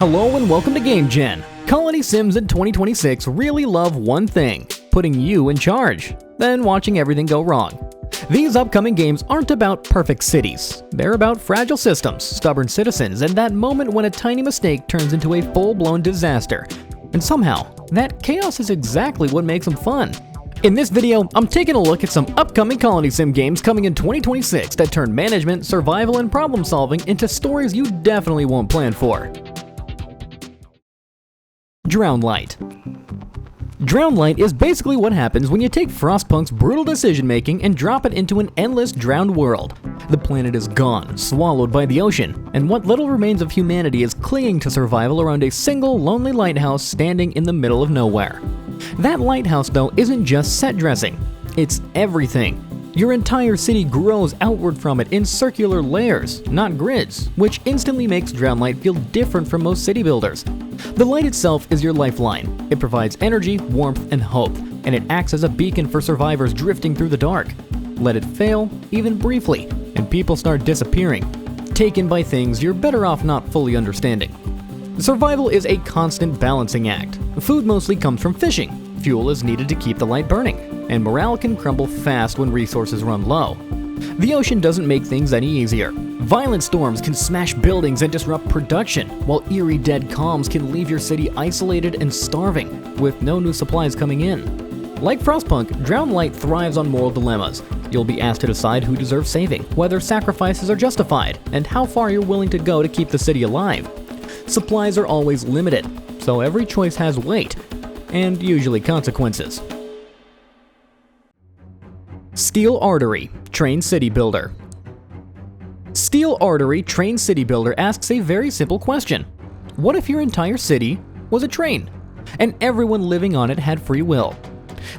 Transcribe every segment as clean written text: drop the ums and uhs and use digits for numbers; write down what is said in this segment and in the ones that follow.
Hello and welcome to GameGen. Colony Sims in 2026 really love one thing: putting you in charge, then watching everything go wrong. These upcoming games aren't about perfect cities. They're about fragile systems, stubborn citizens, and that moment when a tiny mistake turns into a full-blown disaster. And somehow, that chaos is exactly what makes them fun. In this video, I'm taking a look at some upcoming Colony Sim games coming in 2026 that turn management, survival, and problem solving into stories you definitely won't plan for. Drownlight. Drownlight is basically what happens when you take Frostpunk's brutal decision-making and drop it into an endless drowned world. The planet is gone, swallowed by the ocean, and what little remains of humanity is clinging to survival around a single lonely lighthouse standing in the middle of nowhere. That lighthouse, though, isn't just set dressing. It's everything. Your entire city grows outward from it in circular layers, not grids, which instantly makes Drownlight feel different from most city builders. The light itself is your lifeline. It provides energy, warmth, and hope, and it acts as a beacon for survivors drifting through the dark. Let it fail, even briefly, and people start disappearing, taken by things you're better off not fully understanding. Survival is a constant balancing act. Food mostly comes from fishing. Fuel is needed to keep the light burning, and morale can crumble fast when resources run low. The ocean doesn't make things any easier. Violent storms can smash buildings and disrupt production, while eerie dead calms can leave your city isolated and starving, with no new supplies coming in. Like Frostpunk, Drownlight thrives on moral dilemmas. You'll be asked to decide who deserves saving, whether sacrifices are justified, and how far you're willing to go to keep the city alive. Supplies are always limited, so every choice has weight, and usually consequences. Steel Artery, Train City Builder. Steel Artery Train City Builder asks a very simple question. What if your entire city was a train, and everyone living on it had free will?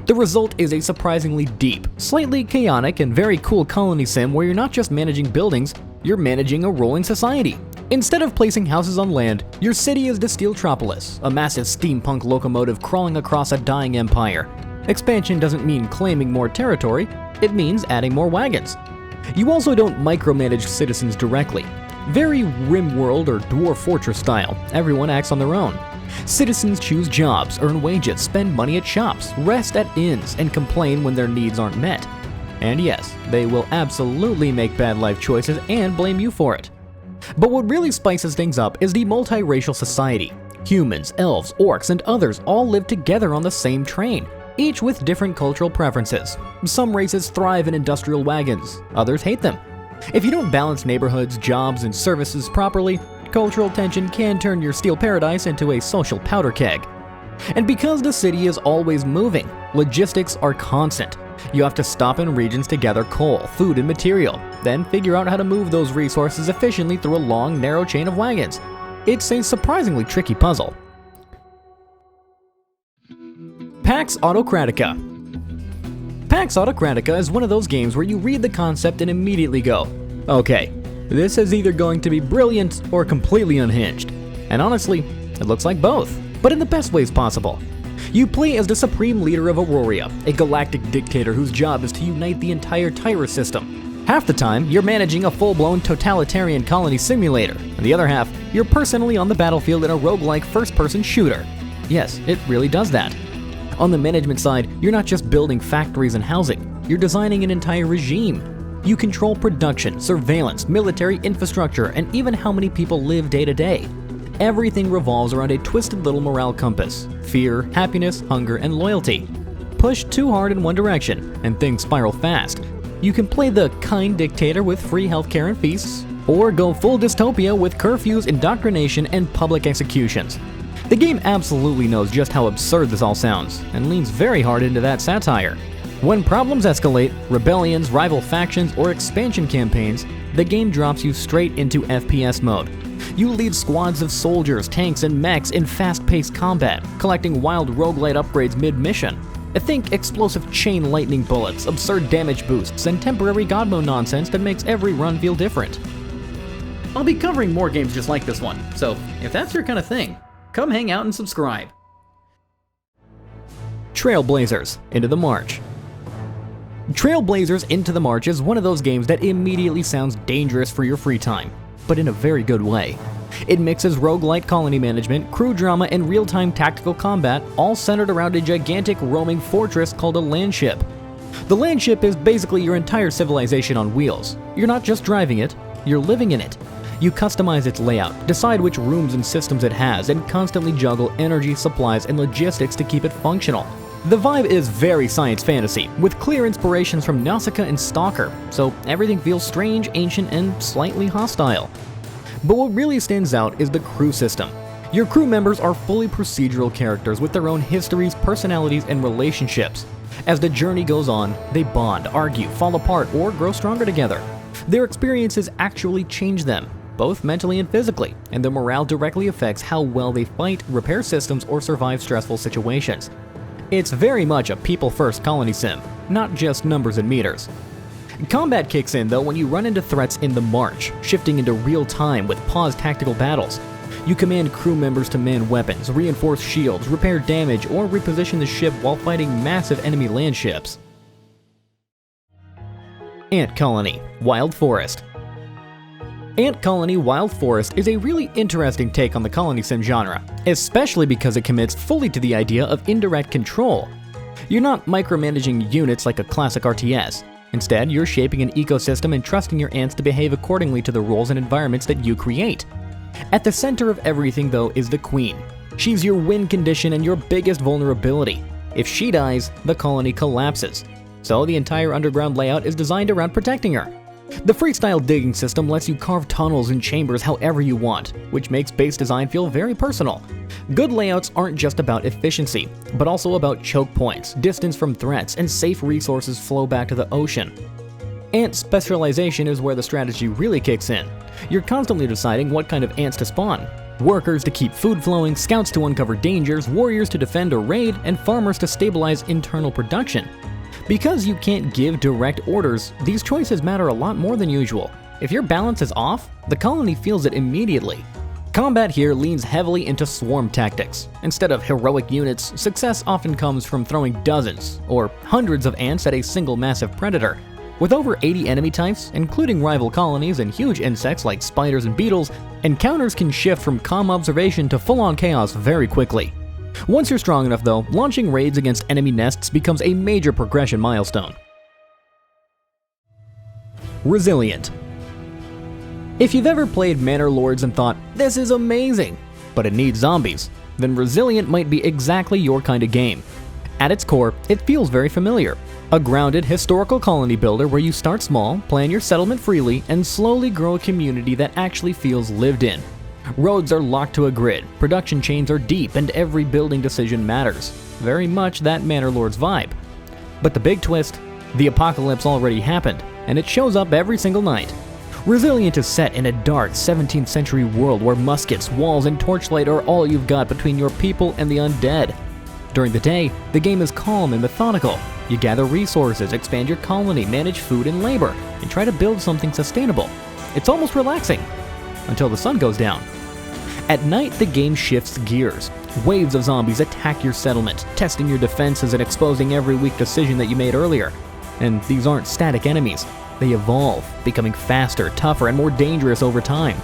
The result is a surprisingly deep, slightly chaotic, and very cool colony sim where you're not just managing buildings, you're managing a rolling society. Instead of placing houses on land, your city is the Steeltropolis, a massive steampunk locomotive crawling across a dying empire. Expansion doesn't mean claiming more territory, it means adding more wagons. You also don't micromanage citizens directly. Very RimWorld or Dwarf Fortress style, everyone acts on their own. Citizens choose jobs, earn wages, spend money at shops, rest at inns, and complain when their needs aren't met. And yes, they will absolutely make bad life choices and blame you for it. But what really spices things up is the multiracial society. Humans, elves, orcs, and others all live together on the same train, each with different cultural preferences. Some races thrive in industrial wagons, others hate them. If you don't balance neighborhoods, jobs, and services properly, cultural tension can turn your steel paradise into a social powder keg. And because the city is always moving, logistics are constant. You have to stop in regions to gather coal, food, and material, then figure out how to move those resources efficiently through a long, narrow chain of wagons. It's a surprisingly tricky puzzle. Pax Autocratica. Pax Autocratica is one of those games where you read the concept and immediately go, okay, this is either going to be brilliant or completely unhinged. And honestly, it looks like both, but in the best ways possible. You play as the supreme leader of Auroria, a galactic dictator whose job is to unite the entire Tyrus system. Half the time, you're managing a full-blown totalitarian colony simulator, and the other half, you're personally on the battlefield in a roguelike first-person shooter. Yes, it really does that. On the management side, you're not just building factories and housing, you're designing an entire regime. You control production, surveillance, military infrastructure, and even how many people live day to day. Everything revolves around a twisted little morale compass: fear, happiness, hunger, and loyalty. Push too hard in one direction, and things spiral fast. You can play the kind dictator with free healthcare and feasts, or go full dystopia with curfews, indoctrination, and public executions. The game absolutely knows just how absurd this all sounds, and leans very hard into that satire. When problems escalate, rebellions, rival factions, or expansion campaigns, the game drops you straight into FPS mode. You lead squads of soldiers, tanks, and mechs in fast-paced combat, collecting wild roguelite upgrades mid-mission. Think explosive chain lightning bullets, absurd damage boosts, and temporary god mode nonsense that makes every run feel different. I'll be covering more games just like this one, so if that's your kind of thing, come hang out and subscribe. Trailblazers, Into the March. Trailblazers Into the March is one of those games that immediately sounds dangerous for your free time, but in a very good way. It mixes roguelite colony management, crew drama, and real-time tactical combat, all centered around a gigantic roaming fortress called a landship. The landship is basically your entire civilization on wheels. You're not just driving it, you're living in it. You customize its layout, decide which rooms and systems it has, and constantly juggle energy, supplies, and logistics to keep it functional. The vibe is very science fantasy, with clear inspirations from Nausicaa and Stalker, so everything feels strange, ancient, and slightly hostile. But what really stands out is the crew system. Your crew members are fully procedural characters with their own histories, personalities, and relationships. As the journey goes on, they bond, argue, fall apart, or grow stronger together. Their experiences actually change them, both mentally and physically, and their morale directly affects how well they fight, repair systems, or survive stressful situations. It's very much a people-first colony sim, not just numbers and meters. Combat kicks in though when you run into threats in the march, shifting into real time with paused tactical battles. You command crew members to man weapons, reinforce shields, repair damage, or reposition the ship while fighting massive enemy landships. Ant Colony Wild Forest. Ant Colony Wild Forest is a really interesting take on the colony sim genre, especially because it commits fully to the idea of indirect control. You're not micromanaging units like a classic RTS. Instead, you're shaping an ecosystem and trusting your ants to behave accordingly to the rules and environments that you create. At the center of everything, though, is the Queen. She's your win condition and your biggest vulnerability. If she dies, the colony collapses. So the entire underground layout is designed around protecting her. The freestyle digging system lets you carve tunnels and chambers however you want, which makes base design feel very personal. Good layouts aren't just about efficiency, but also about choke points, distance from threats, and safe resources flow back to the ocean. Ant specialization is where the strategy really kicks in. You're constantly deciding what kind of ants to spawn. Workers to keep food flowing, scouts to uncover dangers, warriors to defend or raid, and farmers to stabilize internal production. Because you can't give direct orders, these choices matter a lot more than usual. If your balance is off, the colony feels it immediately. Combat here leans heavily into swarm tactics. Instead of heroic units, success often comes from throwing dozens or hundreds of ants at a single massive predator. With over 80 enemy types, including rival colonies and huge insects like spiders and beetles, encounters can shift from calm observation to full-on chaos very quickly. Once you're strong enough though, launching raids against enemy nests becomes a major progression milestone. Resilient. If you've ever played Manor Lords and thought, this is amazing, but it needs zombies, then Resilient might be exactly your kind of game. At its core, it feels very familiar. A grounded historical colony builder where you start small, plan your settlement freely, and slowly grow a community that actually feels lived in. Roads are locked to a grid, production chains are deep, and every building decision matters. Very much that Manor Lord's vibe. But the big twist? The apocalypse already happened, and it shows up every single night. Resilient is set in a dark 17th century world where muskets, walls, and torchlight are all you've got between your people and the undead. During the day, the game is calm and methodical. You gather resources, expand your colony, manage food and labor, and try to build something sustainable. It's almost relaxing, until the sun goes down. At night, the game shifts gears. Waves of zombies attack your settlement, testing your defenses and exposing every weak decision that you made earlier. And these aren't static enemies. They evolve, becoming faster, tougher, and more dangerous over time.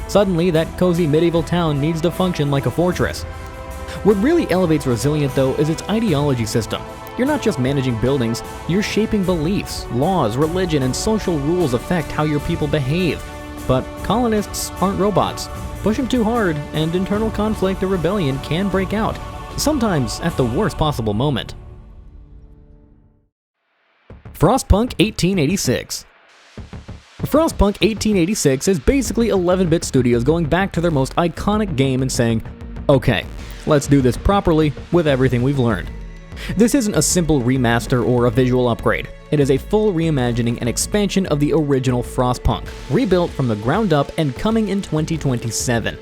Suddenly, that cozy medieval town needs to function like a fortress. What really elevates Resilient, though, is its ideology system. You're not just managing buildings, you're shaping beliefs, laws, religion, and social rules affect how your people behave. But colonists aren't robots. Push them too hard, and internal conflict or rebellion can break out, sometimes at the worst possible moment. Frostpunk 1886. Frostpunk 1886 is basically 11-bit studios going back to their most iconic game and saying, okay, let's do this properly with everything we've learned. This isn't a simple remaster or a visual upgrade. It is a full reimagining and expansion of the original Frostpunk, rebuilt from the ground up and coming in 2027.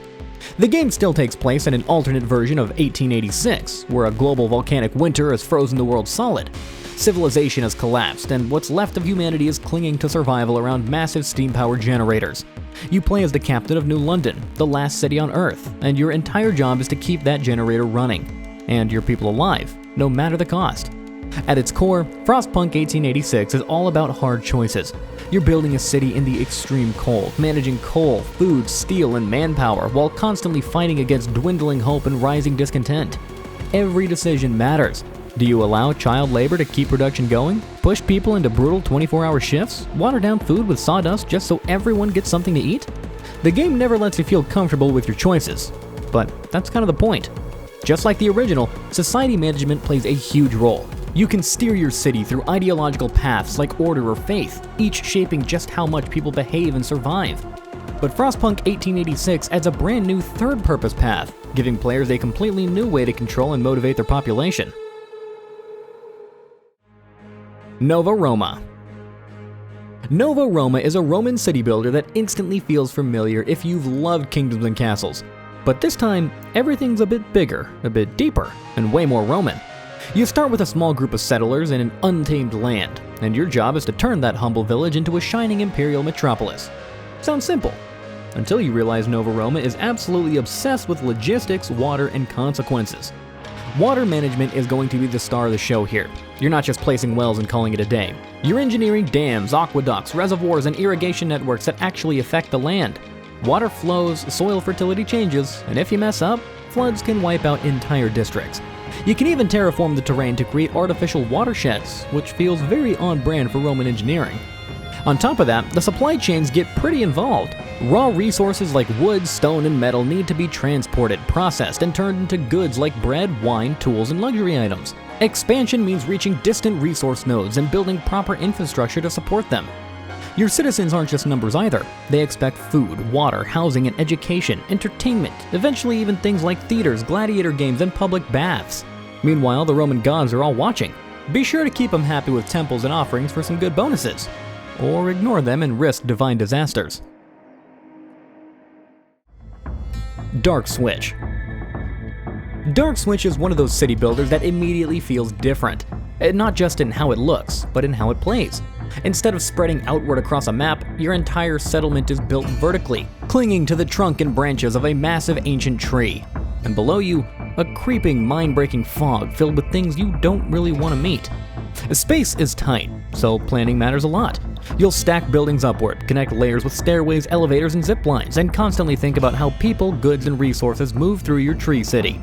The game still takes place in an alternate version of 1886, where a global volcanic winter has frozen the world solid. Civilization has collapsed, and what's left of humanity is clinging to survival around massive steam-powered generators. You play as the captain of New London, the last city on Earth, and your entire job is to keep that generator running, and your people alive, no matter the cost. At its core, Frostpunk 1886 is all about hard choices. You're building a city in the extreme cold, managing coal, food, steel, and manpower while constantly fighting against dwindling hope and rising discontent. Every decision matters. Do you allow child labor to keep production going? Push people into brutal 24-hour shifts? Water down food with sawdust just so everyone gets something to eat? The game never lets you feel comfortable with your choices, but that's kind of the point. Just like the original, society management plays a huge role. You can steer your city through ideological paths like order or faith, each shaping just how much people behave and survive. But Frostpunk 1886 adds a brand new third purpose path, giving players a completely new way to control and motivate their population. Nova Roma. Nova Roma is a Roman city builder that instantly feels familiar if you've loved kingdoms and castles. But this time, everything's a bit bigger, a bit deeper, and way more Roman. You start with a small group of settlers in an untamed land, and your job is to turn that humble village into a shining imperial metropolis. Sounds simple, until you realize Nova Roma is absolutely obsessed with logistics, water, and consequences. Water management is going to be the star of the show here. You're not just placing wells and calling it a day. You're engineering dams, aqueducts, reservoirs, and irrigation networks that actually affect the land. Water flows, soil fertility changes, and if you mess up, floods can wipe out entire districts. You can even terraform the terrain to create artificial watersheds, which feels very on brand for Roman engineering. On top of that, the supply chains get pretty involved. Raw resources like wood, stone, and metal need to be transported, processed, and turned into goods like bread, wine, tools, and luxury items. Expansion means reaching distant resource nodes and building proper infrastructure to support them. Your citizens aren't just numbers either. They expect food, water, housing, and education, entertainment, eventually even things like theaters, gladiator games, and public baths. Meanwhile, the Roman gods are all watching. Be sure to keep them happy with temples and offerings for some good bonuses, or ignore them and risk divine disasters. DarkSwitch. DarkSwitch is one of those city builders that immediately feels different, not just in how it looks, but in how it plays. Instead of spreading outward across a map, your entire settlement is built vertically, clinging to the trunk and branches of a massive ancient tree. And below you, a creeping, mind-breaking fog filled with things you don't really want to meet. Space is tight, so planning matters a lot. You'll stack buildings upward, connect layers with stairways, elevators, and zip lines, and constantly think about how people, goods, and resources move through your tree city.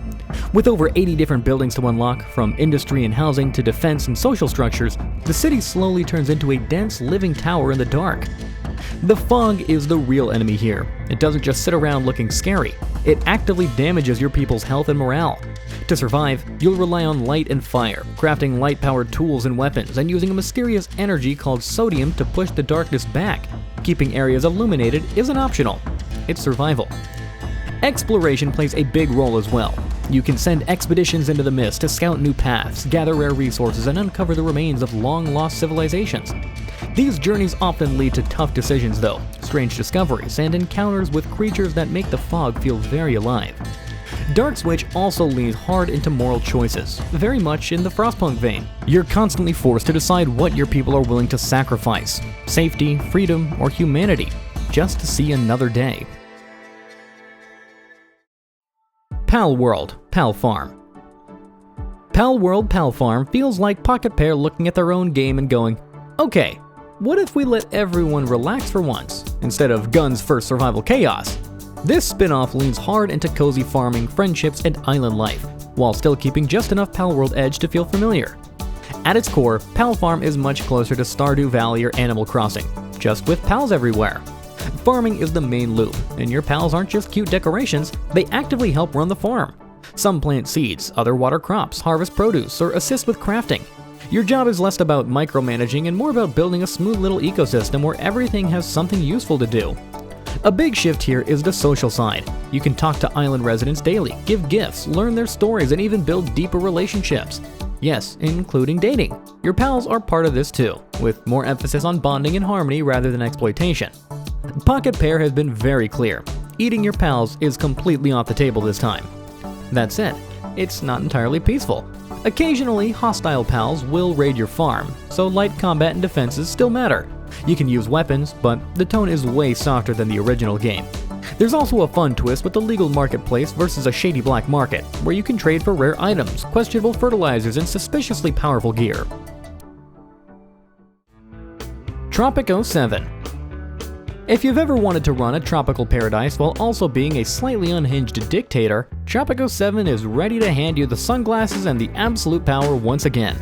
With over 80 different buildings to unlock, from industry and housing to defense and social structures, the city slowly turns into a dense, living tower in the dark. The fog is the real enemy here. It doesn't just sit around looking scary. It actively damages your people's health and morale. To survive, you'll rely on light and fire, crafting light-powered tools and weapons, and using a mysterious energy called sodium to push the darkness back. Keeping areas illuminated isn't optional. It's survival. Exploration plays a big role as well. You can send expeditions into the mist to scout new paths, gather rare resources, and uncover the remains of long-lost civilizations. These journeys often lead to tough decisions though, strange discoveries, and encounters with creatures that make the fog feel very alive. DarkSwitch also leans hard into moral choices, very much in the Frostpunk vein. You're constantly forced to decide what your people are willing to sacrifice: safety, freedom, or humanity, just to see another day. Palworld, Palfarm. Palworld, Palfarm feels like Pocket Pair looking at their own game and going, okay, what if we let everyone relax for once, instead of guns first survival chaos? This spin-off leans hard into cozy farming, friendships, and island life, while still keeping just enough Palworld edge to feel familiar. At its core, Palfarm is much closer to Stardew Valley or Animal Crossing, just with pals everywhere. Farming is the main loop, and your pals aren't just cute decorations, they actively help run the farm. Some plant seeds, other water crops, harvest produce, or assist with crafting. Your job is less about micromanaging and more about building a smooth little ecosystem where everything has something useful to do. A big shift here is the social side. You can talk to island residents daily, give gifts, learn their stories, and even build deeper relationships. Yes, including dating. Your pals are part of this too, with more emphasis on bonding and harmony rather than exploitation. Pocket Pair has been very clear. Eating your pals is completely off the table this time. That said, it's not entirely peaceful. Occasionally, hostile pals will raid your farm, so light combat and defenses still matter. You can use weapons, but the tone is way softer than the original game. There's also a fun twist with the legal marketplace versus a shady black market, where you can trade for rare items, questionable fertilizers, and suspiciously powerful gear. Tropico 7. If you've ever wanted to run a tropical paradise while also being a slightly unhinged dictator, Tropico 7 is ready to hand you the sunglasses and the absolute power once again.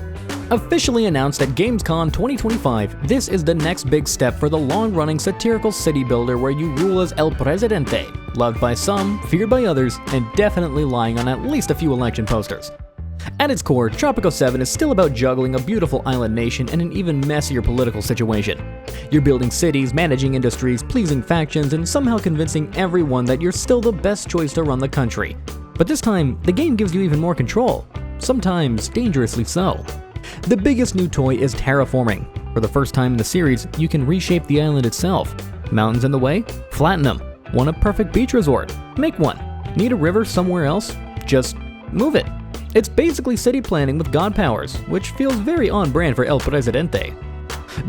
Officially announced at Gamescom 2025, this is the next big step for the long-running satirical city builder where you rule as El Presidente, loved by some, feared by others, and definitely lying on at least a few election posters. At its core, Tropico 7 is still about juggling a beautiful island nation and an even messier political situation. You're building cities, managing industries, pleasing factions, and somehow convincing everyone that you're still the best choice to run the country. But this time, the game gives you even more control, sometimes dangerously so. The biggest new toy is terraforming. For the first time in the series, you can reshape the island itself. Mountains in the way? Flatten them. Want a perfect beach resort? Make one. Need a river somewhere else? Just move it. It's basically city planning with god powers, which feels very on brand for El Presidente.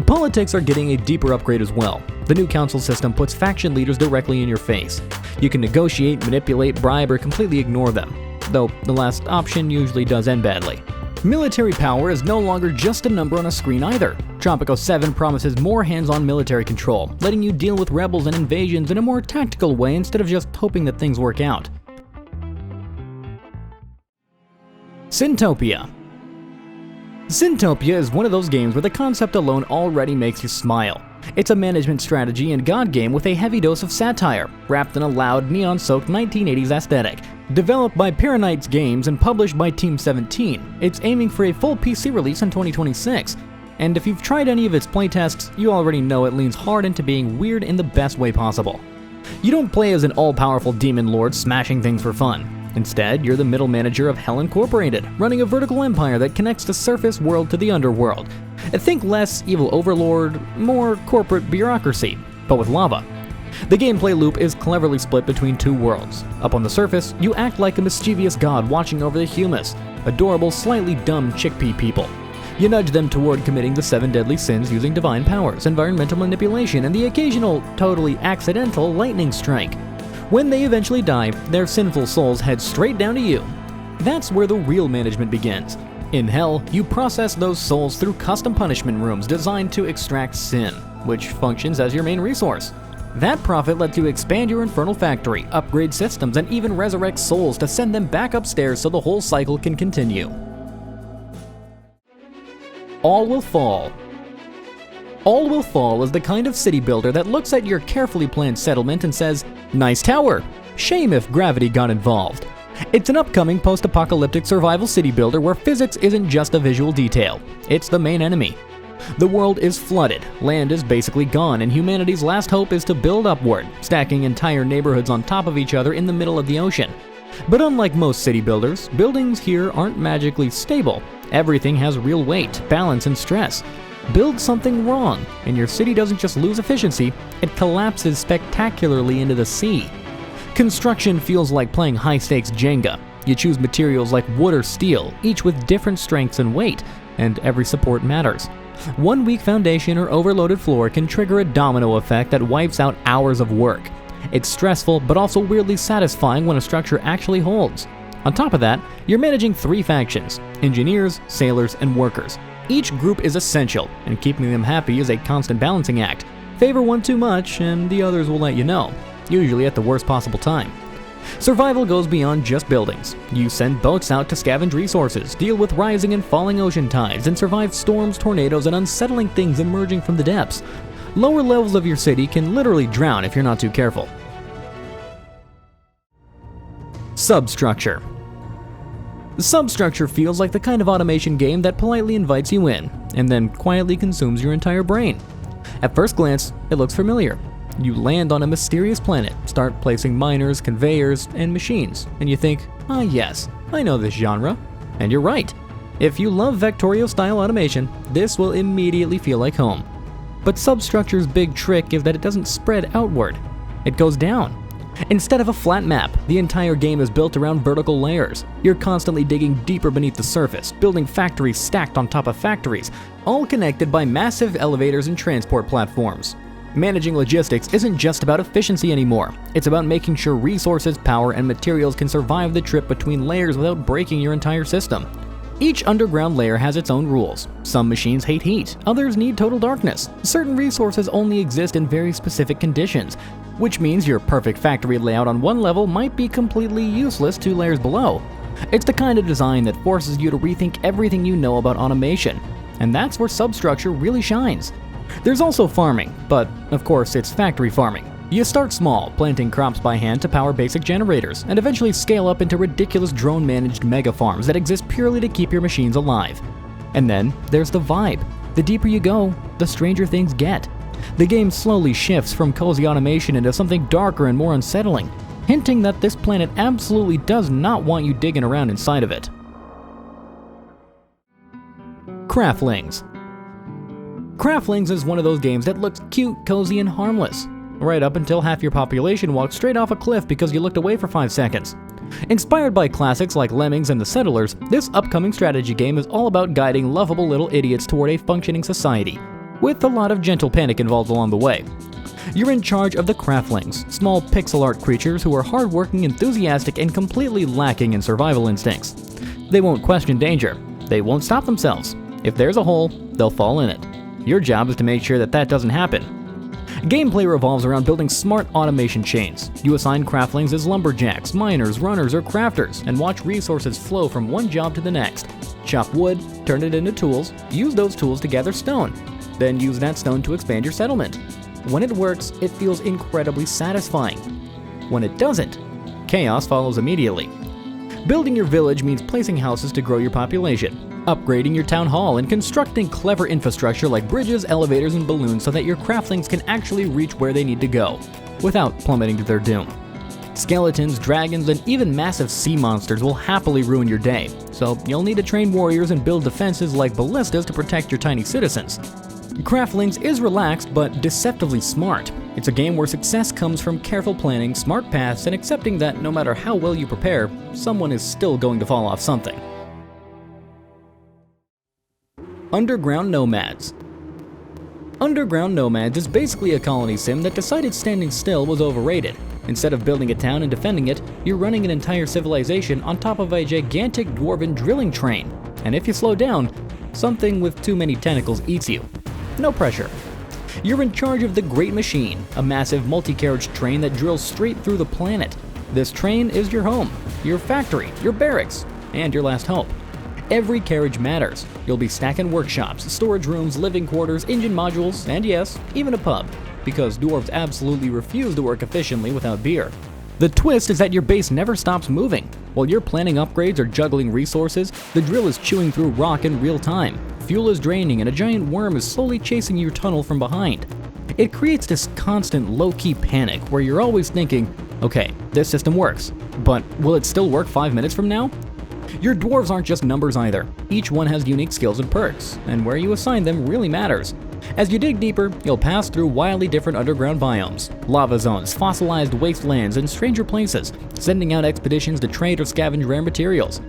Politics are getting a deeper upgrade as well. The new council system puts faction leaders directly in your face. You can negotiate, manipulate, bribe, or completely ignore them, though the last option usually does end badly. Military power is no longer just a number on a screen either. Tropico 7 promises more hands-on military control, letting you deal with rebels and invasions in a more tactical way instead of just hoping that things work out. Sintopia. Sintopia is one of those games where the concept alone already makes you smile. It's a management strategy and god game with a heavy dose of satire, wrapped in a loud, neon-soaked 1980s aesthetic. Developed by Paranites Games and published by Team 17, it's aiming for a full PC release in 2026. And if you've tried any of its playtests, you already know it leans hard into being weird in the best way possible. You don't play as an all-powerful demon lord smashing things for fun. Instead, you're the middle manager of Hell Incorporated, running a vertical empire that connects the surface world to the underworld. Think less evil overlord, more corporate bureaucracy, but with lava. The gameplay loop is cleverly split between two worlds. Up on the surface, you act like a mischievous god watching over the humus, adorable, slightly dumb chickpea people. You nudge them toward committing the 7 deadly sins using divine powers, environmental manipulation, and the occasional, totally accidental lightning strike. When they eventually die, their sinful souls head straight down to you. That's where the real management begins. In Hell, you process those souls through custom punishment rooms designed to extract sin, which functions as your main resource. That profit lets you expand your infernal factory, upgrade systems, and even resurrect souls to send them back upstairs so the whole cycle can continue. All Will Fall. All Will Fall is the kind of city builder that looks at your carefully planned settlement and says, "Nice tower. Shame if gravity got involved." It's an upcoming post-apocalyptic survival city builder where physics isn't just a visual detail, it's the main enemy. The world is flooded, land is basically gone, and humanity's last hope is to build upward, stacking entire neighborhoods on top of each other in the middle of the ocean. But unlike most city builders, buildings here aren't magically stable. Everything has real weight, balance, and stress. Build something wrong, and your city doesn't just lose efficiency, it collapses spectacularly into the sea. Construction feels like playing high-stakes Jenga. You choose materials like wood or steel, each with different strengths and weight, and every support matters. One weak foundation or overloaded floor can trigger a domino effect that wipes out hours of work. It's stressful, but also weirdly satisfying when a structure actually holds. On top of that, you're managing 3 factions: engineers, sailors, and workers. Each group is essential, and keeping them happy is a constant balancing act. Favor one too much, and the others will let you know, usually at the worst possible time. Survival goes beyond just buildings. You send boats out to scavenge resources, deal with rising and falling ocean tides, and survive storms, tornadoes, and unsettling things emerging from the depths. Lower levels of your city can literally drown if you're not too careful. Substructure. Substructure feels like the kind of automation game that politely invites you in, and then quietly consumes your entire brain. At first glance, it looks familiar. You land on a mysterious planet, start placing miners, conveyors, and machines, and you think, ah yes, I know this genre. And you're right. If you love Vectorio-style automation, this will immediately feel like home. But Substructure's big trick is that it doesn't spread outward. It goes down. Instead of a flat map, the entire game is built around vertical layers. You're constantly digging deeper beneath the surface, building factories stacked on top of factories, all connected by massive elevators and transport platforms. Managing logistics isn't just about efficiency anymore. It's about making sure resources, power, and materials can survive the trip between layers without breaking your entire system. Each underground layer has its own rules. Some machines hate heat, others need total darkness. Certain resources only exist in very specific conditions, which means your perfect factory layout on one level might be completely useless 2 layers below. It's the kind of design that forces you to rethink everything you know about automation, and that's where Substructure really shines. There's also farming, but of course it's factory farming. You start small, planting crops by hand to power basic generators, and eventually scale up into ridiculous drone-managed mega farms that exist purely to keep your machines alive. And then there's the vibe. The deeper you go, the stranger things get. The game slowly shifts from cozy automation into something darker and more unsettling, hinting that this planet absolutely does not want you digging around inside of it. Craftlings. Craftlings is one of those games that looks cute, cozy, and harmless, right up until half your population walked straight off a cliff because you looked away for 5 seconds. Inspired by classics like Lemmings and The Settlers, this upcoming strategy game is all about guiding lovable little idiots toward a functioning society, with a lot of gentle panic involved along the way. You're in charge of the Craftlings, small pixel art creatures who are hardworking, enthusiastic, and completely lacking in survival instincts. They won't question danger. They won't stop themselves. If there's a hole, they'll fall in it. Your job is to make sure that that doesn't happen. Gameplay revolves around building smart automation chains. You assign Craftlings as lumberjacks, miners, runners, or crafters, and watch resources flow from one job to the next. Chop wood, turn it into tools, use those tools to gather stone, then use that stone to expand your settlement. When it works, it feels incredibly satisfying. When it doesn't, chaos follows immediately. Building your village means placing houses to grow your population, upgrading your town hall, and constructing clever infrastructure like bridges, elevators, and balloons so that your craftlings can actually reach where they need to go, without plummeting to their doom. Skeletons, dragons, and even massive sea monsters will happily ruin your day, so you'll need to train warriors and build defenses like ballistas to protect your tiny citizens. Craftlings is relaxed but deceptively smart. It's a game where success comes from careful planning, smart paths, and accepting that no matter how well you prepare, someone is still going to fall off something. Underground Nomads. Underground Nomads is basically a colony sim that decided standing still was overrated. Instead of building a town and defending it, you're running an entire civilization on top of a gigantic dwarven drilling train. And if you slow down, something with too many tentacles eats you. No pressure. You're in charge of the Great Machine, a massive multi-carriage train that drills straight through the planet. This train is your home, your factory, your barracks, and your last hope. Every carriage matters. You'll be stacking workshops, storage rooms, living quarters, engine modules, and yes, even a pub, because dwarves absolutely refuse to work efficiently without beer. The twist is that your base never stops moving. While you're planning upgrades or juggling resources, the drill is chewing through rock in real time. Fuel is draining and a giant worm is slowly chasing your tunnel from behind. It creates this constant low-key panic where you're always thinking, okay, this system works, but will it still work 5 minutes from now? Your dwarves aren't just numbers either. Each one has unique skills and perks, and where you assign them really matters. As you dig deeper, you'll pass through wildly different underground biomes, lava zones, fossilized wastelands, and stranger places, sending out expeditions to trade or scavenge rare materials.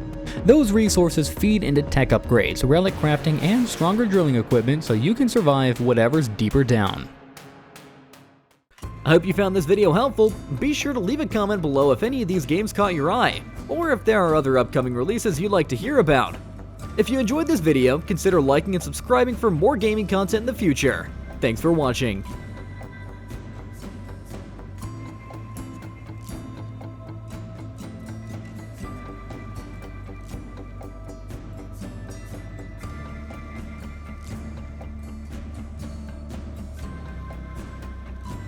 Those resources feed into tech upgrades, relic crafting, and stronger drilling equipment so you can survive whatever's deeper down. I hope you found this video helpful. Be sure to leave a comment below if any of these games caught your eye, or if there are other upcoming releases you'd like to hear about. If you enjoyed this video, consider liking and subscribing for more gaming content in the future. Thanks for watching.